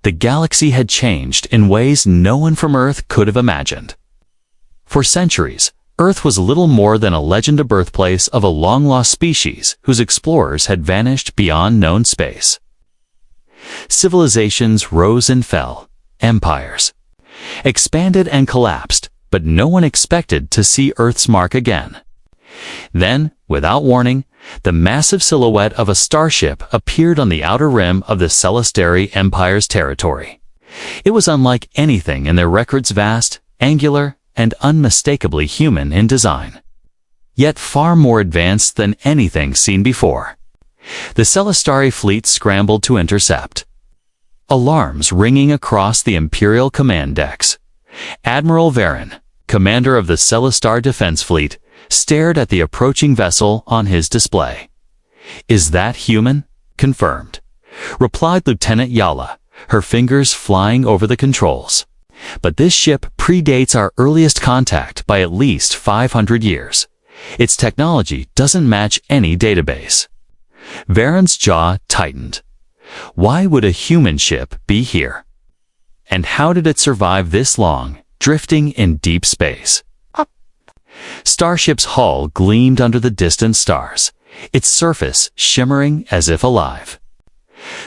the galaxy had changed in ways no one from Earth could have imagined. For centuries, Earth was little more than a legendary birthplace of a long-lost species whose explorers had vanished beyond known space. Civilizations rose and fell, empires expanded and collapsed, but no one expected to see Earth's mark again. Then, without warning, the massive silhouette of a starship appeared on the outer rim of the Celestari Empire's territory. It was unlike anything in their records, vast, angular, and unmistakably human in design, yet far more advanced than anything seen before. The Celestari fleet scrambled to intercept. Alarms ringing across the Imperial command decks. Admiral Varen, commander of the Celestar Defense Fleet, stared at the approaching vessel on his display. "Is that human?" "Confirmed," replied Lieutenant Yala, her fingers flying over the controls. "But this ship predates our earliest contact by at least 500 years. Its technology doesn't match any database." Varen's jaw tightened. Why would a human ship be here? And how did it survive this long, drifting in deep space? Starship's hull gleamed under the distant stars, its surface shimmering as if alive.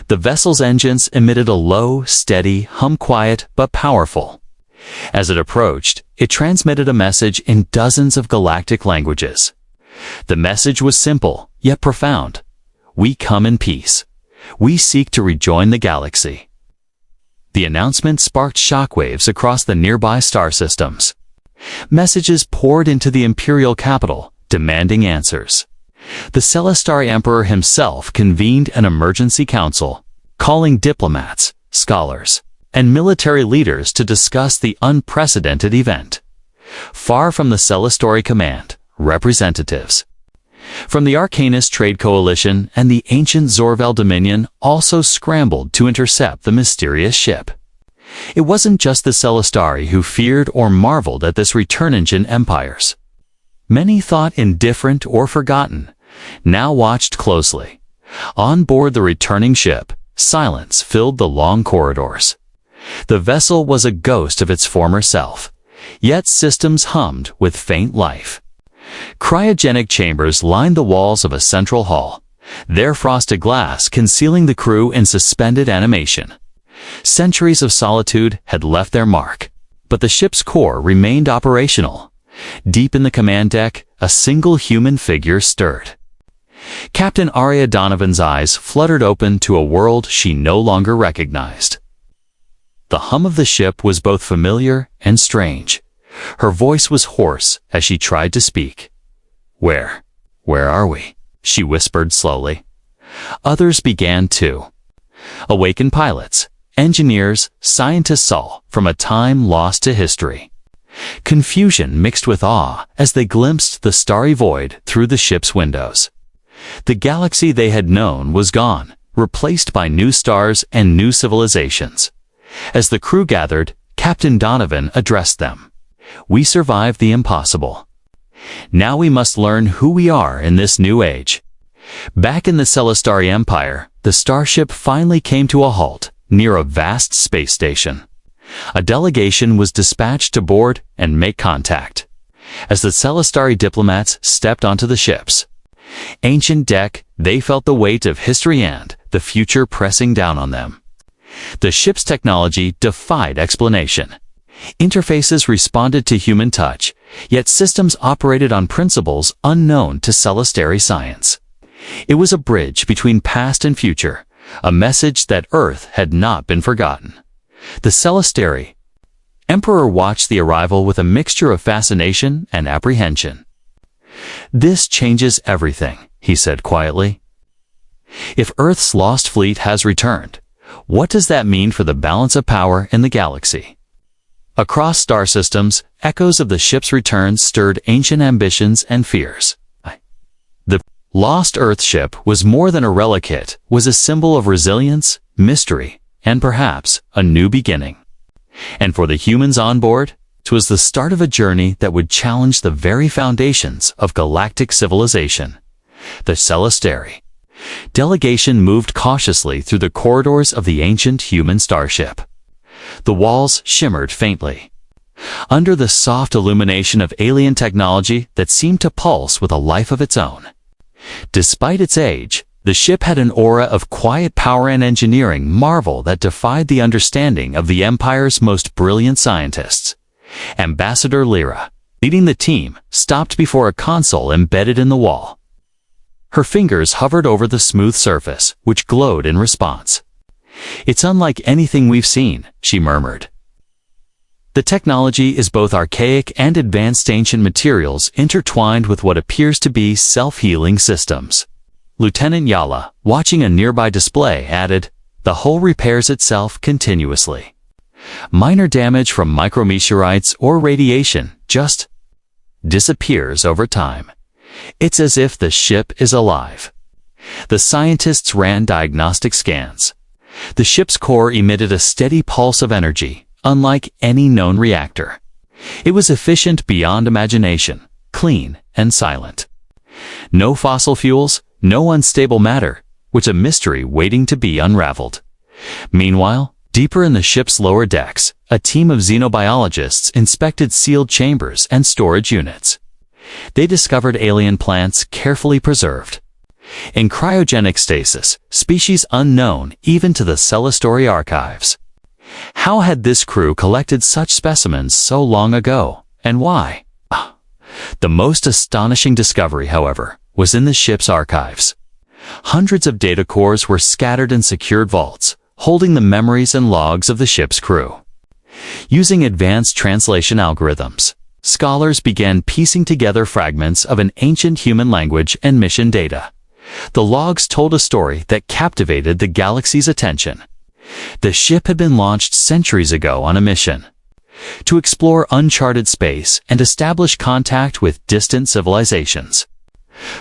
The vessel's engines emitted a low, steady hum, quiet but powerful. As it approached, it transmitted a message in dozens of galactic languages. The message was simple, yet profound. "We come in peace. We seek to rejoin the galaxy." The announcement sparked shockwaves across the nearby star systems. Messages poured into the Imperial capital, demanding answers. The Celestari Emperor himself convened an emergency council, calling diplomats, scholars, and military leaders to discuss the unprecedented event. Far from the Celestari command, representatives from the Arcanist Trade Coalition and the ancient Zorvel Dominion also scrambled to intercept the mysterious ship. It wasn't just the Celestari who feared or marveled at this return-engine empires. Many thought indifferent or forgotten, now watched closely. On board the returning ship, silence filled the long corridors. The vessel was a ghost of its former self, yet systems hummed with faint life. Cryogenic chambers lined the walls of a central hall, their frosted glass concealing the crew in suspended animation. Centuries of solitude had left their mark, but the ship's core remained operational. Deep in the command deck, a single human figure stirred. Captain Arya Donovan's eyes fluttered open to a world she no longer recognized. The hum of the ship was both familiar and strange. Her voice was hoarse as she tried to speak. Where are we?" she whispered slowly. Others began too. Awakened pilots, engineers, scientists, all from a time lost to history. Confusion mixed with awe as they glimpsed the starry void through the ship's windows. The galaxy they had known was gone, replaced by new stars and new civilizations. As the crew gathered, Captain Donovan addressed them. "We survived the impossible. Now we must learn who we are in this new age." Back in the Celestari Empire, the starship finally came to a halt near a vast space station. A delegation was dispatched to board and make contact. As the Celestari diplomats stepped onto the ships, ancient deck, they felt the weight of history and the future pressing down on them. The ship's technology defied explanation. Interfaces responded to human touch, yet systems operated on principles unknown to Celestari science. It was a bridge between past and future, a message that Earth had not been forgotten. The Celestari Emperor watched the arrival with a mixture of fascination and apprehension. "This changes everything," he said quietly. "If Earth's lost fleet has returned, what does that mean for the balance of power in the galaxy?" Across star systems, echoes of the ship's return stirred ancient ambitions and fears. The lost Earth ship was more than a relic. It was a symbol of resilience, mystery, and perhaps a new beginning. And for the humans on board, it was the start of a journey that would challenge the very foundations of galactic civilization. The Celestari, Delegation moved cautiously through the corridors of the ancient human starship. The walls shimmered faintly, under the soft illumination of alien technology that seemed to pulse with a life of its own. Despite its age, the ship had an aura of quiet power and engineering marvel that defied the understanding of the Empire's most brilliant scientists. Ambassador Lyra, leading the team, stopped before a console embedded in the wall. Her fingers hovered over the smooth surface, which glowed in response. "It's unlike anything we've seen," she murmured. The technology is both archaic and advanced, ancient materials intertwined with what appears to be self-healing systems. Lieutenant Yala, watching a nearby display, added, "The hull repairs itself continuously. Minor damage from micrometeorites or radiation just disappears over time. It's as if the ship is alive." The scientists ran diagnostic scans. The ship's core emitted a steady pulse of energy, unlike any known reactor. It was efficient beyond imagination, clean and silent. No fossil fuels, no unstable matter, which a mystery waiting to be unraveled. Meanwhile, deeper in the ship's lower decks, a team of xenobiologists inspected sealed chambers and storage units. They discovered alien plants carefully preserved. In cryogenic stasis, species unknown even to the Celestori archives. How had this crew collected such specimens so long ago, and why? The most astonishing discovery, however, was in the ship's archives. Hundreds of data cores were scattered in secured vaults, holding the memories and logs of the ship's crew. Using advanced translation algorithms, scholars began piecing together fragments of an ancient human language and mission data. The logs told a story that captivated the galaxy's attention. The ship had been launched centuries ago on a mission to explore uncharted space and establish contact with distant civilizations.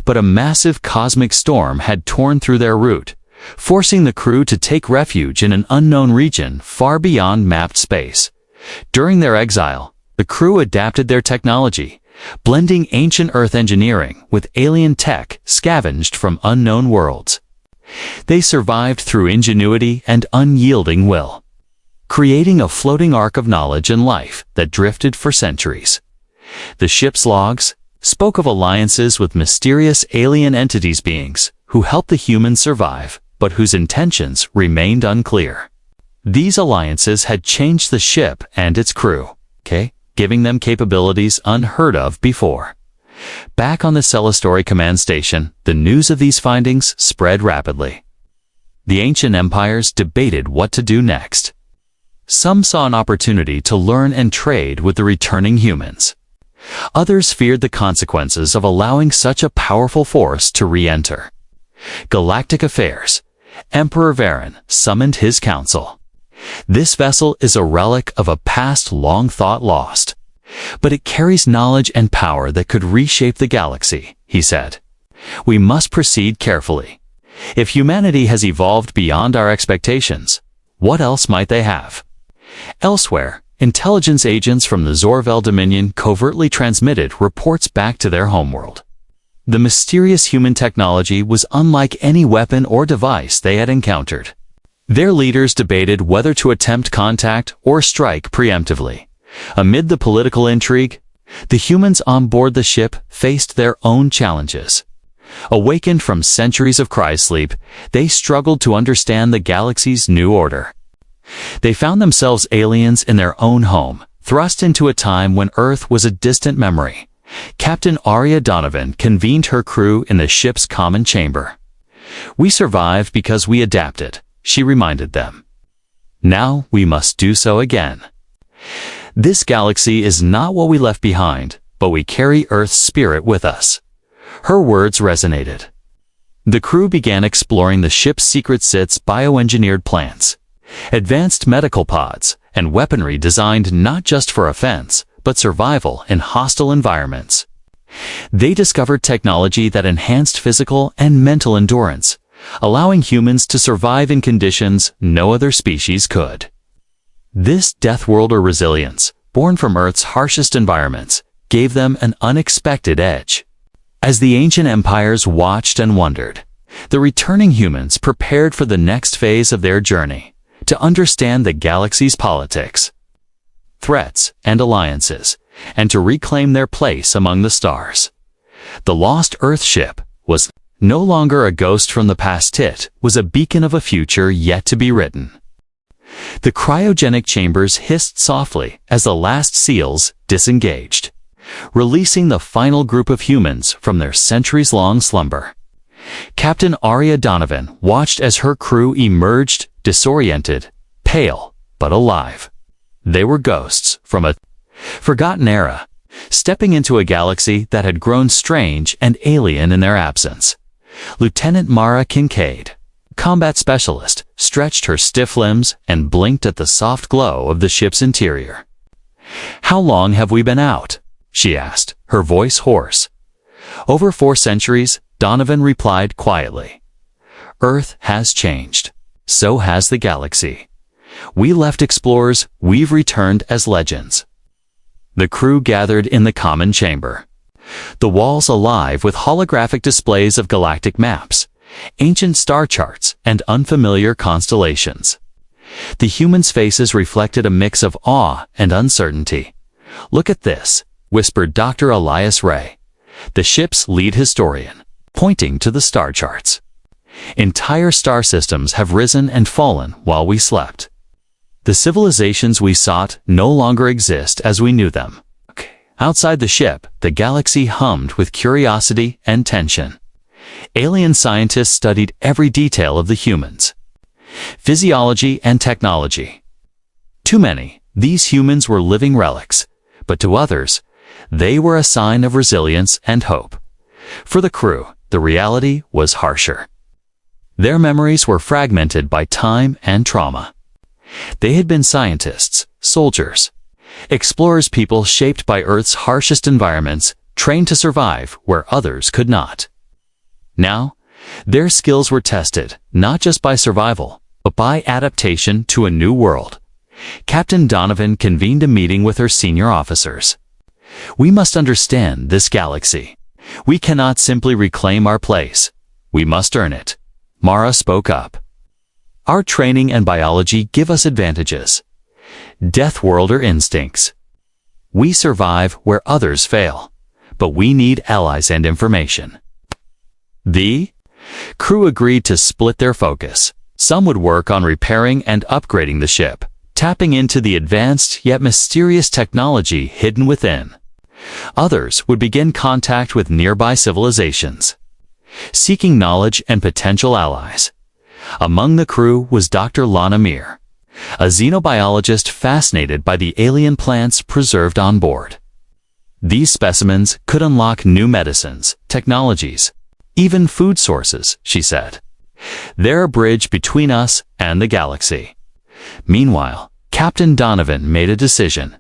But a massive cosmic storm had torn through their route, forcing the crew to take refuge in an unknown region far beyond mapped space. During their exile, the crew adapted their technology, blending ancient Earth engineering with alien tech scavenged from unknown worlds. They survived through ingenuity and unyielding will, creating a floating ark of knowledge and life that drifted for centuries. The ship's logs spoke of alliances with mysterious alien entities, beings who helped the humans survive, but whose intentions remained unclear. These alliances had changed the ship and its crew, giving them capabilities unheard of before. Back on the Celestori command station, the news of these findings spread rapidly. The ancient empires debated what to do next. Some saw an opportunity to learn and trade with the returning humans. Others feared the consequences of allowing such a powerful force to re-enter. Galactic Affairs. Emperor Varen summoned his council. "This vessel is a relic of a past long thought lost, but it carries knowledge and power that could reshape the galaxy," he said. "We must proceed carefully. If humanity has evolved beyond our expectations, what else might they have?" Elsewhere, intelligence agents from the Zorvel Dominion covertly transmitted reports back to their homeworld. The mysterious human technology was unlike any weapon or device they had encountered. Their leaders debated whether to attempt contact or strike preemptively. Amid the political intrigue, the humans on board the ship faced their own challenges. Awakened from centuries of cryosleep, they struggled to understand the galaxy's new order. They found themselves aliens in their own home, thrust into a time when Earth was a distant memory. Captain Arya Donovan convened her crew in the ship's common chamber. "We survived because we adapted," she reminded them. "Now we must do so again. This galaxy is not what we left behind, but we carry Earth's spirit with us." Her words resonated. The crew began exploring the ship's secret sits, bioengineered plants, advanced medical pods, and weaponry designed not just for offense, but survival in hostile environments. They discovered technology that enhanced physical and mental endurance, allowing humans to survive in conditions no other species could. This Deathworlder resilience, born from Earth's harshest environments, gave them an unexpected edge. As the ancient empires watched and wondered, The returning humans prepared for the next phase of their journey, to understand the galaxy's politics, threats, and alliances, and to reclaim their place among the stars. The lost Earth ship was no longer a ghost from the past. It was a beacon of a future yet to be written. The cryogenic chambers hissed softly as the last seals disengaged, releasing the final group of humans from their centuries-long slumber. Captain Arya Donovan watched as her crew emerged, disoriented, pale, but alive. They were ghosts from a forgotten era, stepping into a galaxy that had grown strange and alien in their absence. Lieutenant Mara Kincaid, combat specialist, stretched her stiff limbs and blinked at the soft glow of the ship's interior. "How long have we been out?" she asked, her voice hoarse. "Over 4 centuries," Donovan replied quietly. "Earth has changed. So has the galaxy. We left explorers, we've returned as legends." The crew gathered in the common chamber, the walls alive with holographic displays of galactic maps, ancient star charts, and unfamiliar constellations. The humans' faces reflected a mix of awe and uncertainty. "Look at this," whispered Dr. Elias Ray, the ship's lead historian, pointing to the star charts. "Entire star systems have risen and fallen while we slept. The civilizations we sought no longer exist as we knew them." Outside the ship, the galaxy hummed with curiosity and tension. Alien scientists studied every detail of the humans, physiology and technology. To many, these humans were living relics, but to others, they were a sign of resilience and hope. For the crew, the reality was harsher. Their memories were fragmented by time and trauma. They had been scientists, soldiers, explorers, people shaped by Earth's harshest environments, trained to survive where others could not. Now, their skills were tested, not just by survival, but by adaptation to a new world. Captain Donovan convened a meeting with her senior officers. "We must understand this galaxy. We cannot simply reclaim our place. We must earn it." Mara spoke up. "Our training and biology give us advantages. Death worlder instincts. We survive where others fail, but we need allies and information." The crew agreed to split their focus. Some would work on repairing and upgrading the ship, tapping into the advanced yet mysterious technology hidden within. Others would begin contact with nearby civilizations, seeking knowledge and potential allies. Among the crew was Dr. Lana Mir, a xenobiologist fascinated by the alien plants preserved on board. These specimens could unlock new medicines, technologies, even food sources, she said. "They're a bridge between us and the galaxy." Meanwhile, Captain Donovan made a decision.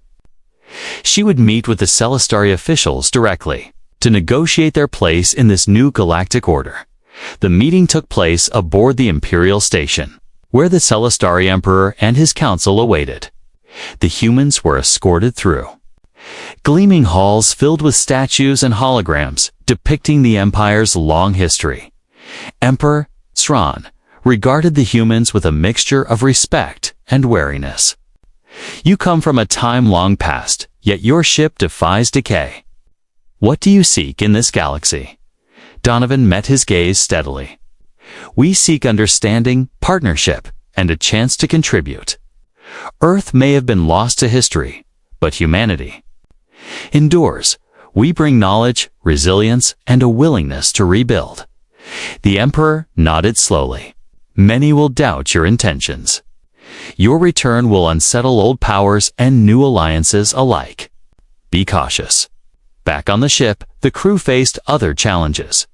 She would meet with the Celestari officials directly to negotiate their place in this new galactic order. The meeting took place aboard the Imperial Station, where the Celestari Emperor and his council awaited. The humans were escorted through gleaming halls filled with statues and holograms depicting the Empire's long history. Emperor Sran regarded the humans with a mixture of respect and wariness. "You come from a time long past, yet your ship defies decay. What do you seek in this galaxy?" Donovan met his gaze steadily. "We seek understanding, partnership, and a chance to contribute. Earth may have been lost to history, but humanity endures. We bring knowledge, resilience, and a willingness to rebuild." The Emperor nodded slowly. "Many will doubt your intentions. Your return will unsettle old powers and new alliances alike. Be cautious." Back on the ship, the crew faced other challenges.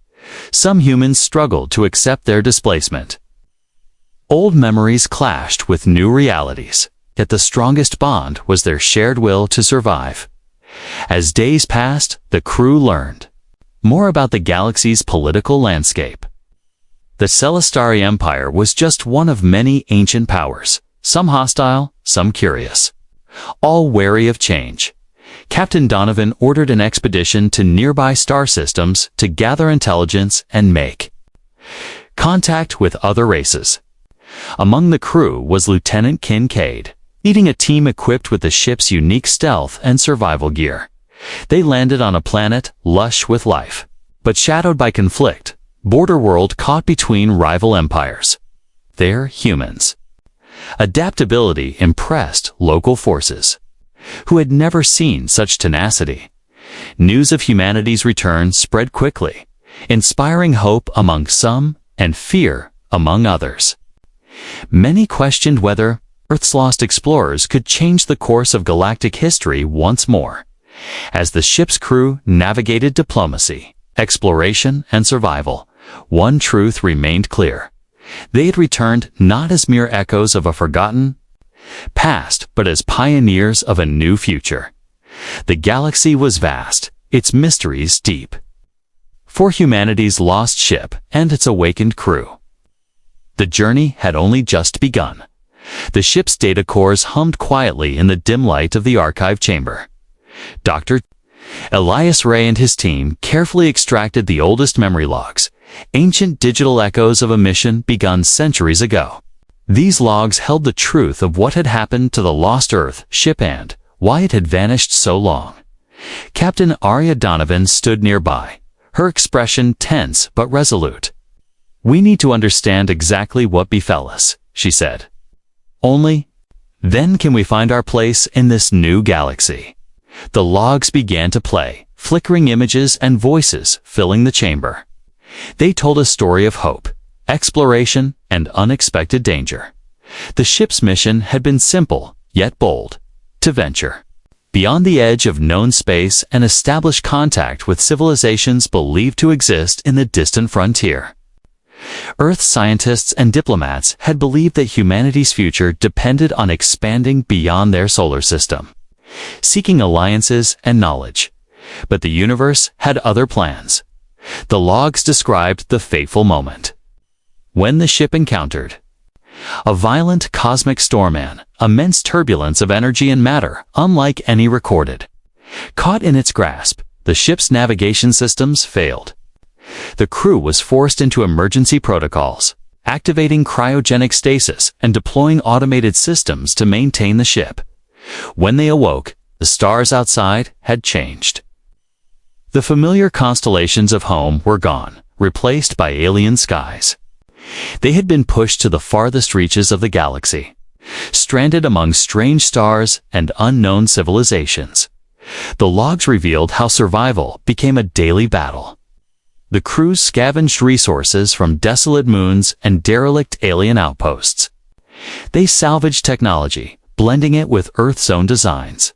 Some humans struggled to accept their displacement. Old memories clashed with new realities, yet the strongest bond was their shared will to survive. As days passed, the crew learned more about the galaxy's political landscape. The Celestari Empire was just one of many ancient powers, some hostile, some curious, all wary of change. Captain Donovan ordered an expedition to nearby star systems to gather intelligence and make contact with other races. Among the crew was Lieutenant Kincaid, leading a team equipped with the ship's unique stealth and survival gear. They landed on a planet lush with life, but shadowed by conflict, border world caught between rival empires. They're humans. Adaptability impressed local forces, who had never seen such tenacity. News of humanity's return spread quickly, inspiring hope among some and fear among others. Many questioned whether Earth's lost explorers could change the course of galactic history once more. As the ship's crew navigated diplomacy, exploration, and survival, one truth remained clear. They had returned not as mere echoes of a forgotten past, but as pioneers of a new future. The galaxy was vast, its mysteries deep. For humanity's lost ship and its awakened crew, the journey had only just begun. The ship's data cores hummed quietly in the dim light of the archive chamber. Dr. Elias Ray and his team carefully extracted the oldest memory logs, ancient digital echoes of a mission begun centuries ago. These logs held the truth of what had happened to the lost Earth ship and why it had vanished so long. Captain Arya Donovan stood nearby, her expression tense but resolute. "We need to understand exactly what befell us," she said. "Only then can we find our place in this new galaxy." The logs began to play, flickering images and voices filling the chamber. They told a story of hope, exploration, and unexpected danger. The ship's mission had been simple, yet bold: to venture beyond the edge of known space and establish contact with civilizations believed to exist in the distant frontier. Earth scientists and diplomats had believed that humanity's future depended on expanding beyond their solar system, seeking alliances and knowledge. But the universe had other plans. The logs described the fateful moment when the ship encountered a violent cosmic storm, an immense turbulence of energy and matter unlike any recorded. Caught in its grasp, the ship's navigation systems failed. The crew was forced into emergency protocols, activating cryogenic stasis and deploying automated systems to maintain the ship. When they awoke, the stars outside had changed. The familiar constellations of home were gone, replaced by alien skies. They had been pushed to the farthest reaches of the galaxy, stranded among strange stars and unknown civilizations. The logs revealed how survival became a daily battle. The crews scavenged resources from desolate moons and derelict alien outposts. They salvaged technology, blending it with Earth's own designs.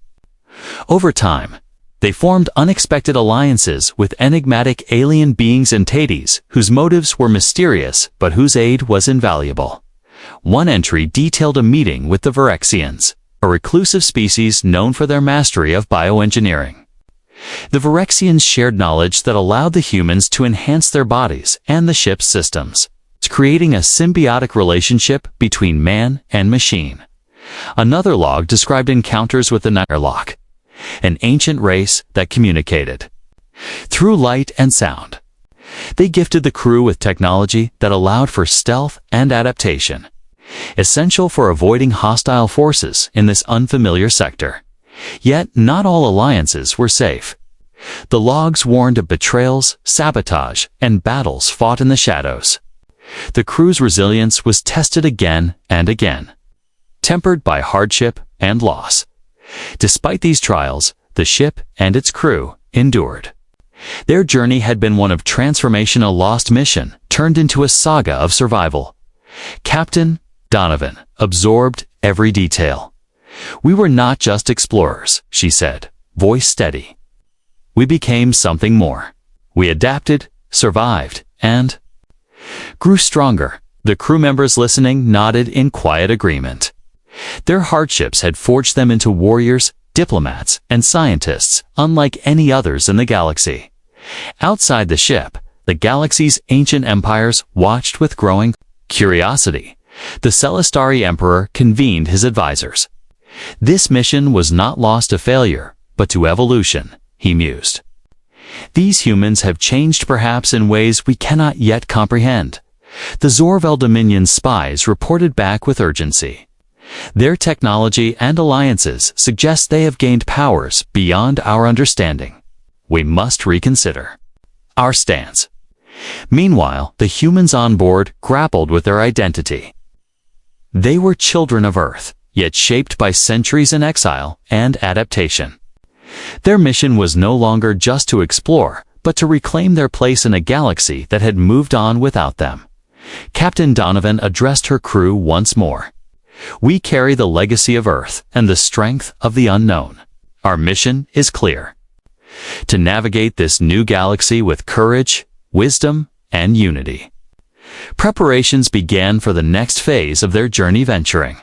Over time, they formed unexpected alliances with enigmatic alien beings and Tades, whose motives were mysterious but whose aid was invaluable. One entry detailed a meeting with the Virexians, a reclusive species known for their mastery of bioengineering. The Virexians shared knowledge that allowed the humans to enhance their bodies and the ship's systems, creating a symbiotic relationship between man and machine. Another log described encounters with the Narlock, an ancient race that communicated through light and sound. They gifted the crew with technology that allowed for stealth and adaptation, essential for avoiding hostile forces in this unfamiliar sector. Yet not all alliances were safe. The logs warned of betrayals, sabotage, and battles fought in the shadows. The crew's resilience was tested again and again, tempered by hardship and loss. Despite these trials, the ship and its crew endured. Their journey had been one of transformation, a lost mission turned into a saga of survival. Captain Donovan absorbed every detail. "We were not just explorers," she said, voice steady. "We became something more. We adapted, survived, and grew stronger." The crew members listening nodded in quiet agreement. Their hardships had forged them into warriors, diplomats, and scientists unlike any others in the galaxy. Outside the ship, the galaxy's ancient empires watched with growing curiosity. The Celestari Emperor convened his advisors. This mission was not lost to failure, but to evolution, he mused. These humans have changed perhaps in ways we cannot yet comprehend, The Zorvel Dominion spies reported back with urgency. Their technology and alliances suggest they have gained powers beyond our understanding. We must reconsider our stance. Meanwhile, the humans on board grappled with their identity. They were children of Earth, yet shaped by centuries in exile and adaptation. Their mission was no longer just to explore, but to reclaim their place in a galaxy that had moved on without them. Captain Donovan addressed her crew once more. We carry the legacy of Earth and the strength of the unknown. Our mission is clear: to navigate this new galaxy with courage, wisdom, and unity. Preparations began for the next phase of their journey, venturing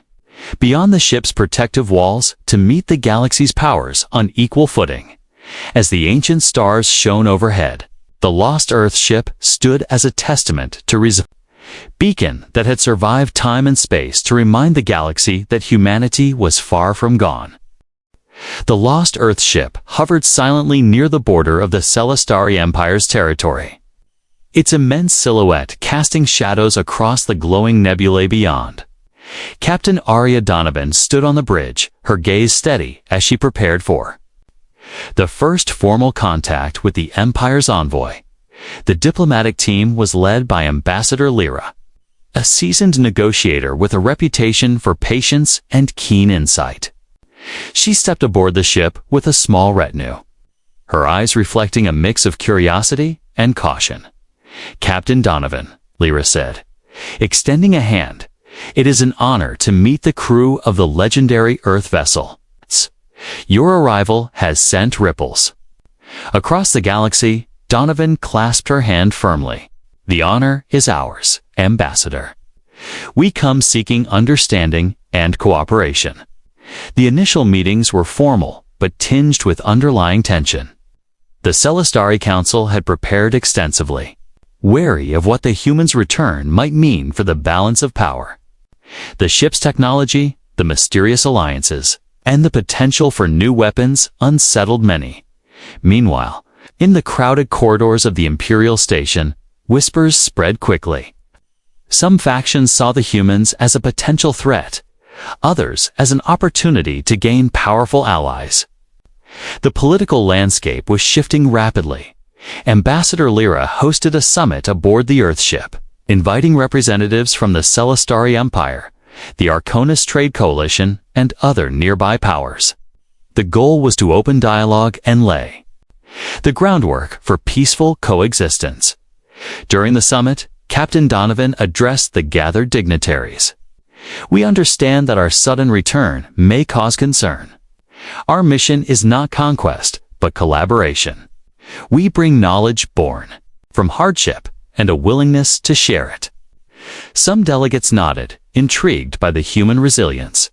beyond the ship's protective walls to meet the galaxy's powers on equal footing. As the ancient stars shone overhead, the lost Earth ship stood as a testament to beacon that had survived time and space to remind the galaxy that humanity was far from gone. The lost Earth ship hovered silently near the border of the Celestari Empire's territory, its immense silhouette casting shadows across the glowing nebulae beyond. Captain Arya Donovan stood on the bridge, her gaze steady as she prepared for the first formal contact with the Empire's envoy. The diplomatic team was led by Ambassador Lyra, a seasoned negotiator with a reputation for patience and keen insight. She stepped aboard the ship with a small retinue, her eyes reflecting a mix of curiosity and caution. "Captain Donovan," Lyra said, extending a hand, "it is an honor to meet the crew of the legendary Earth vessel. Your arrival has sent ripples across the galaxy." Donovan clasped her hand firmly. "The honor is ours, Ambassador. We come seeking understanding and cooperation." The initial meetings were formal, but tinged with underlying tension. The Celestari Council had prepared extensively, wary of what the humans' return might mean for the balance of power. The ship's technology, the mysterious alliances, and the potential for new weapons unsettled many. Meanwhile, in the crowded corridors of the Imperial Station, whispers spread quickly. Some factions saw the humans as a potential threat, others as an opportunity to gain powerful allies. The political landscape was shifting rapidly. Ambassador Lyra hosted a summit aboard the Earthship, inviting representatives from the Celestari Empire, the Arconis Trade Coalition, and other nearby powers. The goal was to open dialogue and lay the groundwork for peaceful coexistence. During the summit, Captain Donovan addressed the gathered dignitaries. "We understand that our sudden return may cause concern. Our mission is not conquest, but collaboration. We bring knowledge born from hardship and a willingness to share it." Some delegates nodded, intrigued by the human resilience.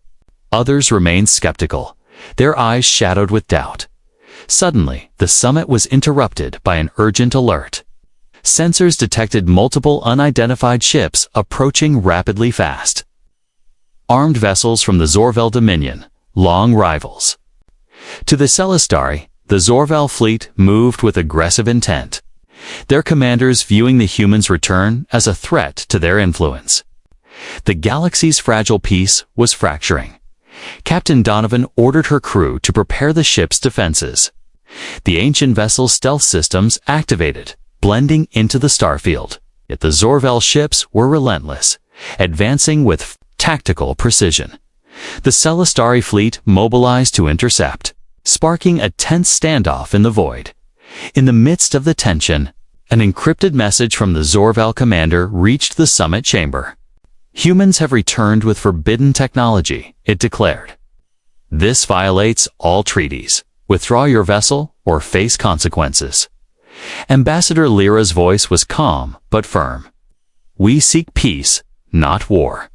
Others remained skeptical, their eyes shadowed with doubt. Suddenly, the summit was interrupted by an urgent alert. Sensors detected multiple unidentified ships approaching rapidly fast. Armed vessels from the Zorvel Dominion, long rivals. To the Celestari, the Zorvel fleet moved with aggressive intent, their commanders viewing the humans' return as a threat to their influence. The galaxy's fragile peace was fracturing. Captain Donovan ordered her crew to prepare the ship's defenses. The ancient vessel's stealth systems activated, blending into the starfield. Yet the Zorvel ships were relentless, advancing with tactical precision. The Celestari fleet mobilized to intercept, sparking a tense standoff in the void. In the midst of the tension, an encrypted message from the Zorvel commander reached the summit chamber. "Humans have returned with forbidden technology," it declared. "This violates all treaties. Withdraw your vessel or face consequences." Ambassador Lyra's voice was calm but firm. "We seek peace, not war.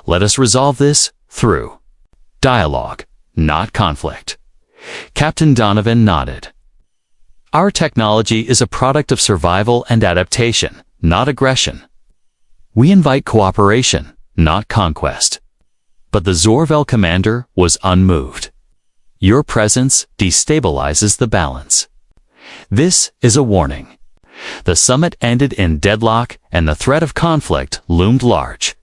Let us resolve this through dialogue, not conflict." Captain Donovan nodded. "Our technology is a product of survival and adaptation, not aggression. We invite cooperation, not conquest." But the Zorvel commander was unmoved. "Your presence destabilizes the balance. This is a warning. The summit ended in deadlock, and the threat of conflict loomed large.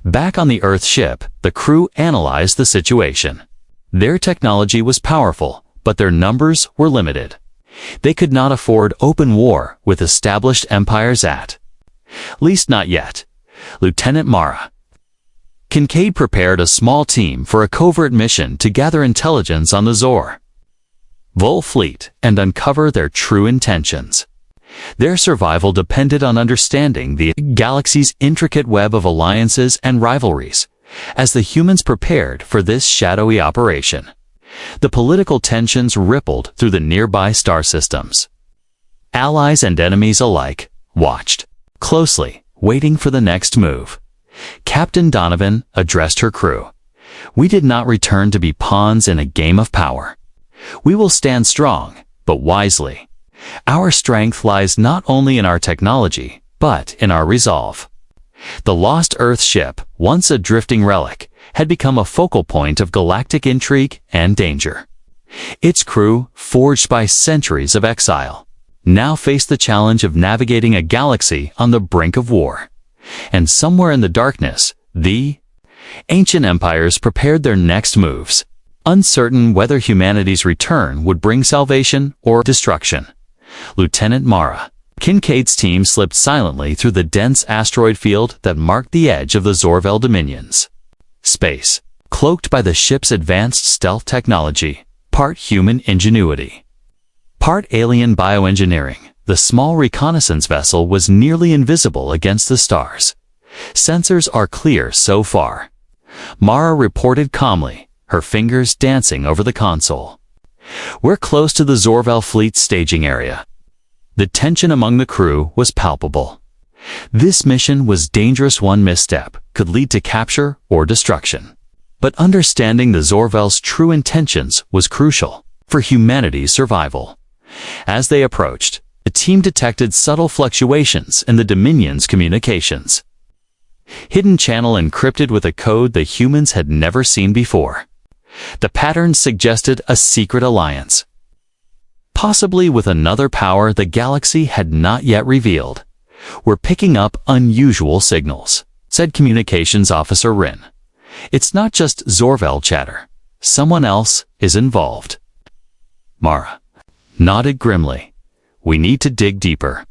Back on the Earth ship, the crew analyzed the situation. Their technology was powerful, but their numbers were limited. They could not afford open war with established empires at least not yet. Lieutenant Mara Kincaid prepared a small team for a covert mission to gather intelligence on the Zor Vol fleet and uncover their true intentions. Their survival depended on understanding the galaxy's intricate web of alliances and rivalries. As the humans prepared for this shadowy operation, the political tensions rippled through the nearby star systems. Allies and enemies alike watched closely, waiting for the next move. Captain Donovan addressed her crew. "We did not return to be pawns in a game of power. We will stand strong, but wisely. Our strength lies not only in our technology, but in our resolve." The lost Earth ship, once a drifting relic, had become a focal point of galactic intrigue and danger. Its crew, forged by centuries of exile, now faced the challenge of navigating a galaxy on the brink of war. And somewhere in the darkness, the ancient empires prepared their next moves, uncertain whether humanity's return would bring salvation or destruction. Lieutenant Mara Kincaid's team slipped silently through the dense asteroid field that marked the edge of the Zorvel dominions. Space, cloaked by the ship's advanced stealth technology, part human ingenuity, part alien bioengineering, the small reconnaissance vessel was nearly invisible against the stars. "Sensors are clear so far," Mara reported calmly, her fingers dancing over the console. "We're close to the Zorvel fleet staging area." The tension among the crew was palpable. This mission was dangerous. One misstep could lead to capture or destruction. But understanding the Zorvel's true intentions was crucial for humanity's survival. As they approached, the team detected subtle fluctuations in the Dominion's communications. Hidden channel encrypted with a code the humans had never seen before. The pattern suggested a secret alliance, possibly with another power the galaxy had not yet revealed. "We're picking up unusual signals," said Communications Officer Rin. "It's not just Zorvel chatter. Someone else is involved." Mara nodded grimly. "We need to dig deeper."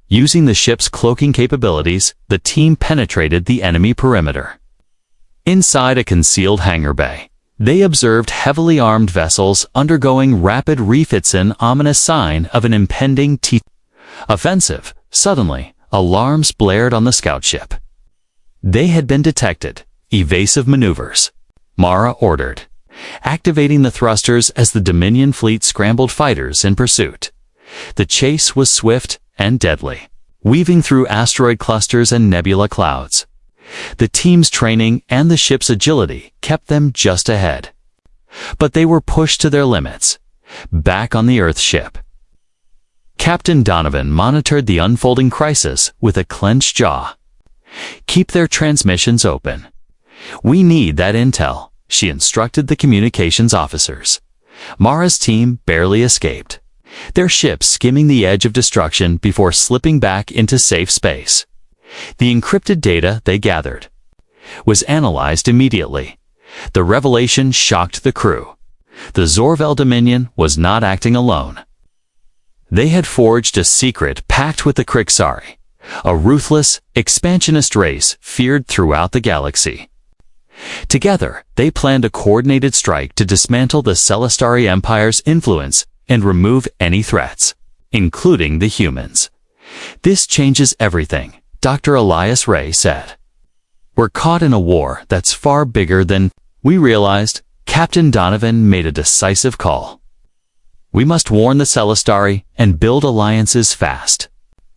Using the ship's cloaking capabilities, the team penetrated the enemy perimeter. Inside a concealed hangar bay, they observed heavily armed vessels undergoing rapid refits, an ominous sign of an impending offensive. Suddenly, alarms blared on the scout ship. They had been detected. "Evasive maneuvers," Mara ordered, activating the thrusters as the Dominion fleet scrambled fighters in pursuit. The chase was swift and deadly, weaving through asteroid clusters and nebula clouds. The team's training and the ship's agility kept them just ahead. But they were pushed to their limits. Back on the Earth ship, Captain Donovan monitored the unfolding crisis with a clenched jaw. "Keep their transmissions open. We need that intel," she instructed the communications officers. Mara's team barely escaped, their ship skimming the edge of destruction before slipping back into safe space. The encrypted data they gathered was analyzed immediately. The revelation shocked the crew. The Zorvel Dominion was not acting alone. They had forged a secret pact with the Krixari, a ruthless, expansionist race feared throughout the galaxy. Together, they planned a coordinated strike to dismantle the Celestari Empire's influence and remove any threats, including the humans. "This changes everything," Dr. Elias Ray said. "We're caught in a war that's far bigger than we realized." Captain Donovan made a decisive call. "We must warn the Celestari and build alliances fast.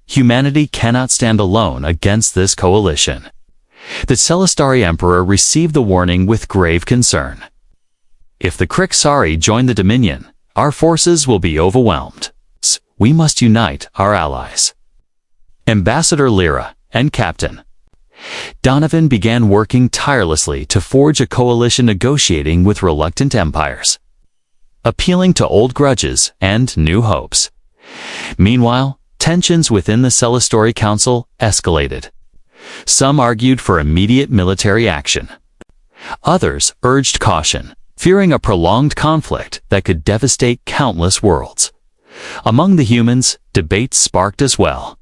Humanity cannot stand alone against this coalition." The Celestari Emperor received the warning with grave concern. "If the Krixari join the Dominion, our forces will be overwhelmed. We must unite our allies." Ambassador Lyra and Captain Donovan began working tirelessly to forge a coalition negotiating with reluctant empires, appealing to old grudges and new hopes. Meanwhile, tensions within the Celestori Council escalated. Some argued for immediate military action. Others urged caution, fearing a prolonged conflict that could devastate countless worlds. Among the humans, debates sparked as well.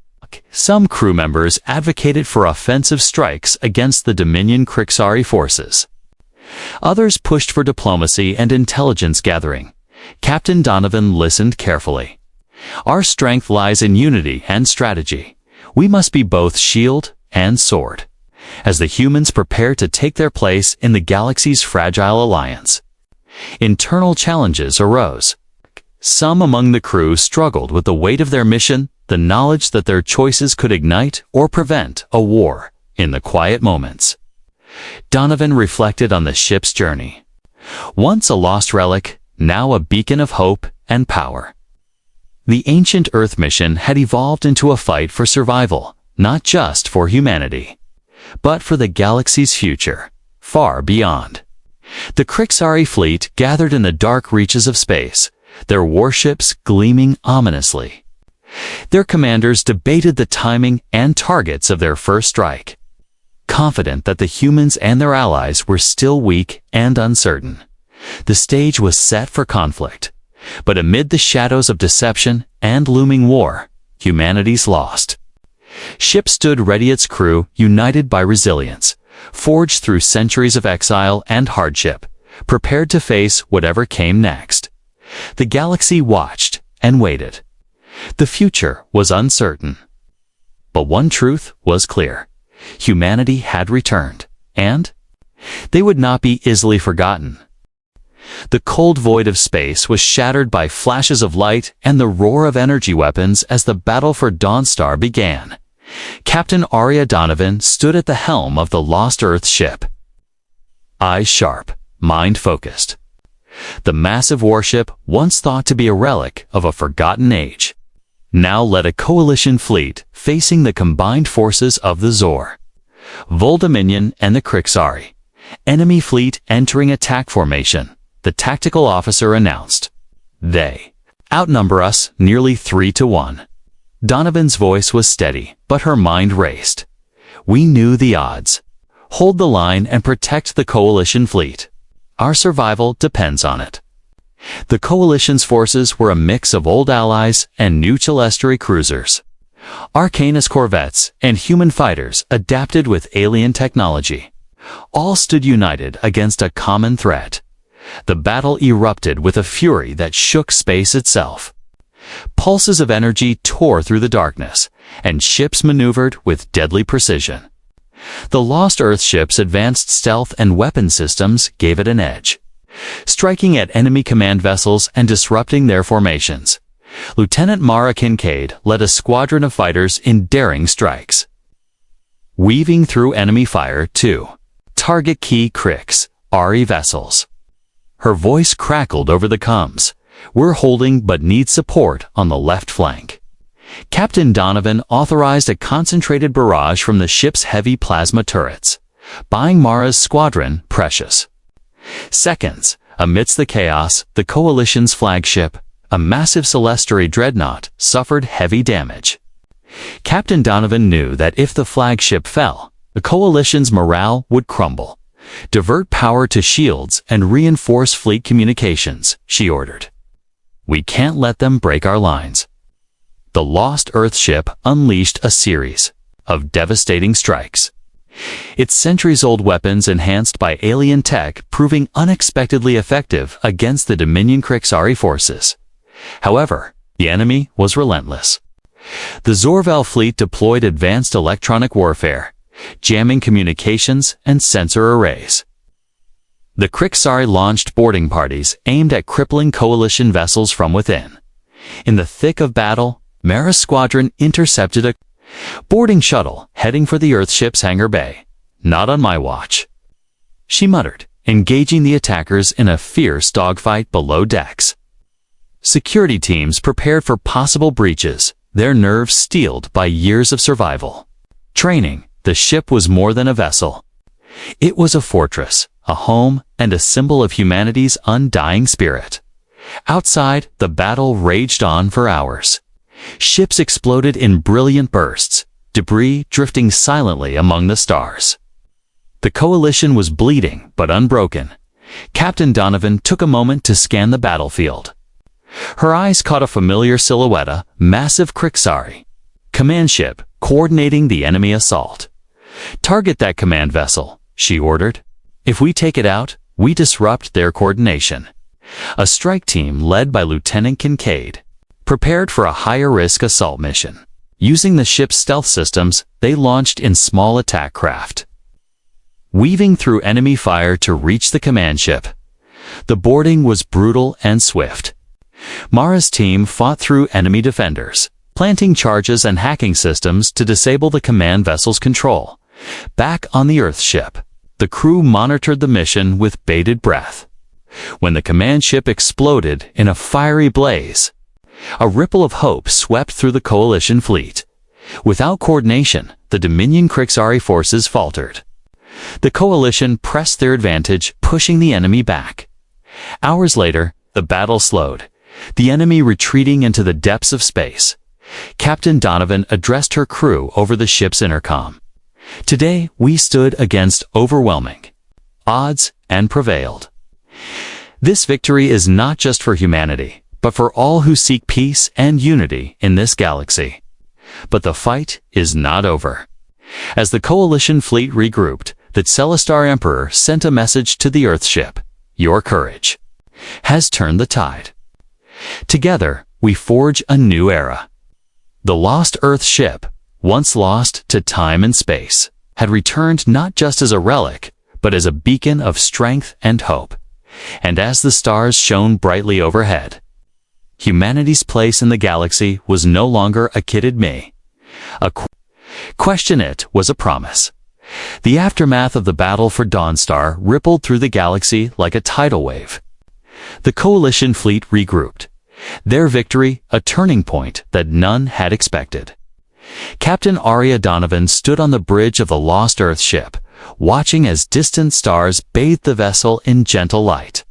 Some crew members advocated for offensive strikes against the Dominion Krixari forces. Others pushed for diplomacy and intelligence gathering. Captain Donovan listened carefully. Our strength lies in unity and strategy. We must be both shield and sword, as the humans prepare to take their place in the galaxy's fragile alliance. Internal challenges arose. Some among the crew struggled with the weight of their mission, the knowledge that their choices could ignite or prevent a war in the quiet moments. Donovan reflected on the ship's journey. Once a lost relic, now a beacon of hope and power. The ancient Earth mission had evolved into a fight for survival, not just for humanity, but for the galaxy's future, far beyond. The Krixari fleet gathered in the dark reaches of space, their warships gleaming ominously. Their commanders debated the timing and targets of their first strike, confident that the humans and their allies were still weak and uncertain. The stage was set for conflict, but amid the shadows of deception and looming war, humanity's lost. Ship stood ready, its crew united by resilience, forged through centuries of exile and hardship, prepared to face whatever came next. The galaxy watched and waited. The future was uncertain. But one truth was clear. Humanity had returned, and they would not be easily forgotten. The cold void of space was shattered by flashes of light and the roar of energy weapons as the battle for Dawnstar began. Captain Arya Donovan stood at the helm of the Lost Earth ship. Eyes sharp, mind focused. The massive warship, once thought to be a relic of a forgotten age, now led a coalition fleet facing the combined forces of the Zor, Vol Dominion, and the Krixari. Enemy fleet entering attack formation, the tactical officer announced. They outnumber us nearly 3-1. Donovan's voice was steady, but her mind raced. We knew the odds. Hold the line and protect the coalition fleet. Our survival depends on it. The coalition's forces were a mix of old allies and new Celestri cruisers, Arcanus corvettes, and human fighters adapted with alien technology. All stood united against a common threat. The battle erupted with a fury that shook space itself. Pulses of energy tore through the darkness, and ships maneuvered with deadly precision. The Lost Earth ship's advanced stealth and weapon systems gave it an edge, striking at enemy command vessels and disrupting their formations. Lieutenant Mara Kincaid led a squadron of fighters in daring strikes, weaving through enemy fire to target key Krixari vessels. Her voice crackled over the comms. We're holding but need support on the left flank. Captain Donovan authorized a concentrated barrage from the ship's heavy plasma turrets, buying Mara's squadron precious seconds. Amidst the chaos, the coalition's flagship, a massive Celestri dreadnought, suffered heavy damage. Captain Donovan knew that if the flagship fell, the coalition's morale would crumble. Divert power to shields and reinforce fleet communications, she ordered. We can't let them break our lines. The Lost Earth ship unleashed a series of devastating strikes, its centuries-old weapons enhanced by alien tech proving unexpectedly effective against the Dominion Krixari forces. However, the enemy was relentless. The Zorval fleet deployed advanced electronic warfare, jamming communications and sensor arrays. The Krixari launched boarding parties aimed at crippling coalition vessels from within. In the thick of battle, Mara's squadron intercepted a boarding shuttle heading for the Earthship's hangar bay. Not on my watch, she muttered, engaging the attackers in a fierce dogfight below decks. Security teams prepared for possible breaches, their nerves steeled by years of survival training. The ship was more than a vessel. It was a fortress, a home, and a symbol of humanity's undying spirit. Outside, the battle raged on for hours. Ships exploded in brilliant bursts, debris drifting silently among the stars. The coalition was bleeding but unbroken. Captain Donovan took a moment to scan the battlefield. Her eyes caught a familiar silhouette, a massive Krixari command ship coordinating the enemy assault. "Target that command vessel," she ordered. "If we take it out, we disrupt their coordination." A strike team led by Lieutenant Kincaid prepared for a higher-risk assault mission. Using the ship's stealth systems, they launched in small attack craft, weaving through enemy fire to reach the command ship. The boarding was brutal and swift. Mara's team fought through enemy defenders, planting charges and hacking systems to disable the command vessel's control. Back on the Earth ship, the crew monitored the mission with bated breath. When the command ship exploded in a fiery blaze, a ripple of hope swept through the coalition fleet. Without coordination, the Dominion Krixari forces faltered. The coalition pressed their advantage, pushing the enemy back. Hours later, the battle slowed, the enemy retreating into the depths of space. Captain Donovan addressed her crew over the ship's intercom. "Today, we stood against overwhelming odds and prevailed. This victory is not just for humanity, but for all who seek peace and unity in this galaxy." But the fight is not over. As the coalition fleet regrouped, the Celestar Emperor sent a message to the Earth ship: "Your courage has turned the tide. Together, we forge a new era." The lost Earth ship, once lost to time and space, had returned not just as a relic, but as a beacon of strength and hope. And as the stars shone brightly overhead, humanity's place in the galaxy was no longer a kitted me. Question it was a promise. The aftermath of the battle for Dawnstar rippled through the galaxy like a tidal wave. The coalition fleet regrouped, their victory a turning point that none had expected. Captain Aria Donovan stood on the bridge of the lost Earth ship, watching as distant stars bathed the vessel in gentle light.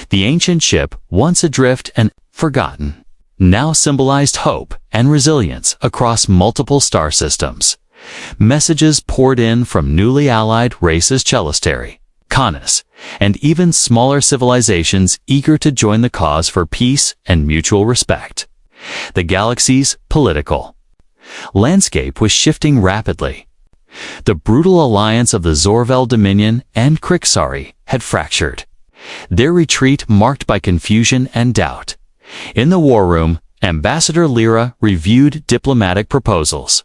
The ancient ship, once adrift and forgotten, now symbolized hope and resilience across multiple star systems. Messages poured in from newly allied races Celestari, Canis, and even smaller civilizations eager to join the cause for peace and mutual respect. The galaxy's political landscape was shifting rapidly. The brutal alliance of the Zorvel Dominion and Krixari had fractured, their retreat marked by confusion and doubt. In the war room, Ambassador Lyra reviewed diplomatic proposals.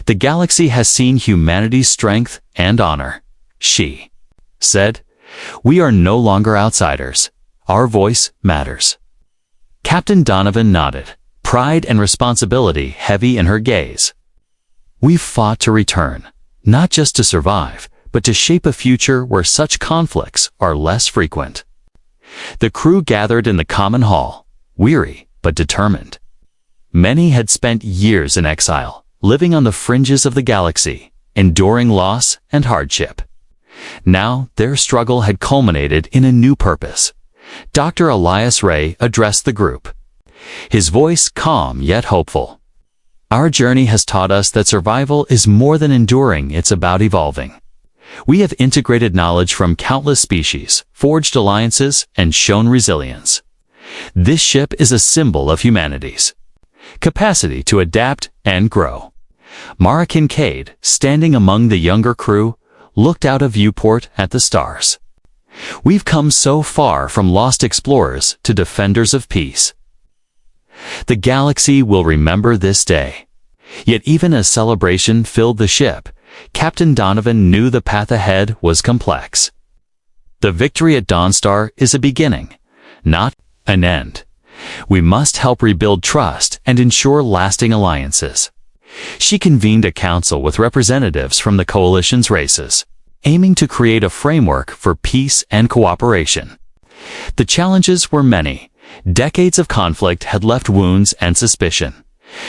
"The galaxy has seen humanity's strength and honor," she said. "We are no longer outsiders. Our voice matters." Captain Donovan nodded, pride and responsibility heavy in her gaze. "We've fought to return, not just to survive, but to shape a future where such conflicts are less frequent." The crew gathered in the common hall, weary but determined. Many had spent years in exile, living on the fringes of the galaxy, enduring loss and hardship. Now their struggle had culminated in a new purpose. Dr. Elias Ray addressed the group, his voice calm yet hopeful. "Our journey has taught us that survival is more than enduring, it's about evolving. We have integrated knowledge from countless species, forged alliances, and shown resilience. This ship is a symbol of humanity's capacity to adapt and grow." Mara Kincaid, standing among the younger crew, looked out a viewport at the stars. "We've come so far from lost explorers to defenders of peace. The galaxy will remember this day." Yet even as celebration filled the ship, Captain Donovan knew the path ahead was complex. The victory at Dawnstar is a beginning, not an end. We must help rebuild trust and ensure lasting alliances. She convened a council with representatives from the coalition's races, aiming to create a framework for peace and cooperation. The challenges were many. Decades of conflict had left wounds and suspicion.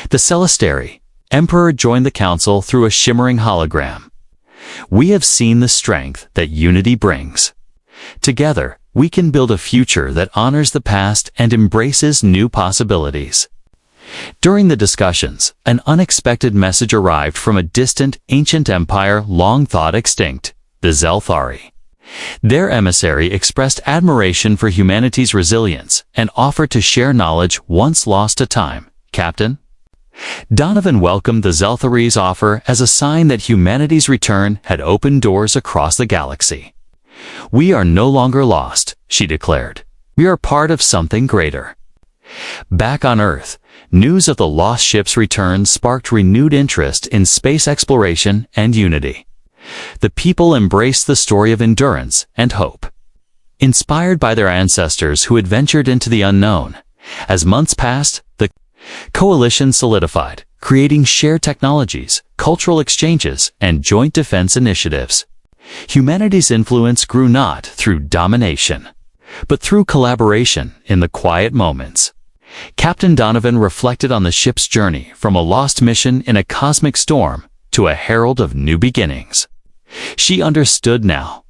The Celestari Emperor joined the council through a shimmering hologram. "We have seen the strength that unity brings. Together, we can build a future that honors the past and embraces new possibilities." During the discussions, an unexpected message arrived from a distant, ancient empire long thought extinct, the Zelthari. Their emissary expressed admiration for humanity's resilience and offered to share knowledge once lost to time. Captain? Donovan welcomed the Zelthari's offer as a sign that humanity's return had opened doors across the galaxy. "We are no longer lost," she declared. "We are part of something greater." Back on Earth, news of the lost ship's return sparked renewed interest in space exploration and unity. The people embraced the story of endurance and hope. Inspired by their ancestors who had ventured into the unknown, as months passed, the coalition solidified, creating shared technologies, cultural exchanges, and joint defense initiatives. Humanity's influence grew not through domination, but through collaboration in the quiet moments. Captain Donovan reflected on the ship's journey from a lost mission in a cosmic storm to a herald of new beginnings. She understood now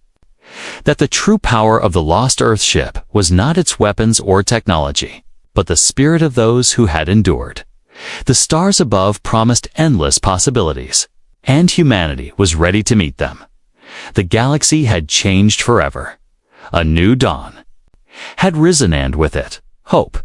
that the true power of the lost Earth ship was not its weapons or technology, but the spirit of those who had endured. The stars above promised endless possibilities, and humanity was ready to meet them. The galaxy had changed forever. A new dawn had risen, and with it, hope.